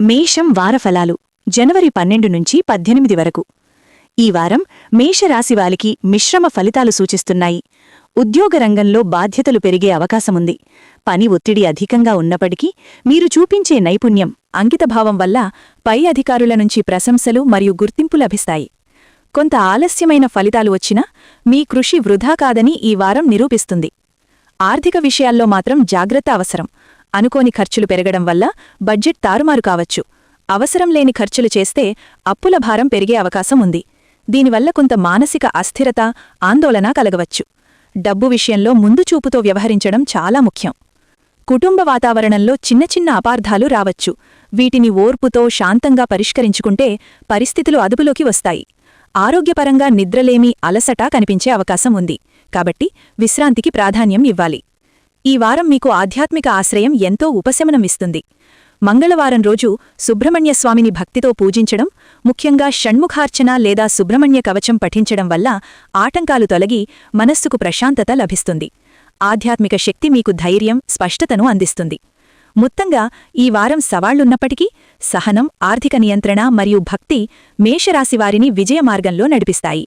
మేషం వారఫలాలు జనవరి 12 నుంచి 18 వరకు. ఈ వారం మేషరాశివారికి మిశ్రమ ఫలితాలు సూచిస్తున్నాయి. ఉద్యోగ రంగంలో బాధ్యతలు పెరిగే అవకాశముంది. పని ఒత్తిడి అధికంగా ఉన్నప్పటికీ మీరు చూపించే నైపుణ్యం, అంకితభావం వల్ల పై అధికారుల నుంచి ప్రశంసలు మరియు గుర్తింపు లభిస్తాయి. కొంత ఆలస్యమైన ఫలితాలు వచ్చినా మీ కృషి వృధా కాదని ఈ వారం నిరూపిస్తుంది. ఆర్థిక విషయాల్లో మాత్రం జాగ్రత్త అవసరం. అనుకోని ఖర్చులు పెరగడం వల్ల బడ్జెట్ తారుమారు కావచ్చు. అవసరం లేని ఖర్చులు చేస్తే అప్పుల భారం పెరిగే అవకాశం ఉంది. దీనివల్ల కొంత మానసిక అస్థిరత, ఆందోళన కలగవచ్చు. డబ్బు విషయంలో ముందుచూపుతో వ్యవహరించడం చాలా ముఖ్యం. కుటుంబ వాతావరణంలో చిన్న చిన్న అపార్థాలు రావచ్చు. వీటిని ఓర్పుతో శాంతంగా పరిష్కరించుకుంటే పరిస్థితులు అదుపులోకి వస్తాయి. ఆరోగ్యపరంగా నిద్రలేమి, అలసట కనిపించే అవకాశం ఉంది. కాబట్టి విశ్రాంతికి ప్రాధాన్యం ఇవ్వాలి. ఈ వారం మీకు ఆధ్యాత్మిక ఆశ్రయం ఎంతో ఉపశమనమిస్తుంది. మంగళవారం రోజు సుబ్రహ్మణ్యస్వామిని భక్తితో పూజించడం, ముఖ్యంగా షణ్ముఖార్చన లేదా సుబ్రహ్మణ్య కవచం పఠించడం వల్ల ఆటంకాలు తొలగి మనస్సుకు ప్రశాంతత లభిస్తుంది. ఆధ్యాత్మిక శక్తి మీకు ధైర్యం, స్పష్టతను అందిస్తుంది. మొత్తంగా ఈ వారం సవాళ్లున్నప్పటికీ సహనం, ఆర్థిక నియంత్రణ మరియు భక్తి మేషరాశివారిని విజయమార్గంలో నడిపిస్తాయి.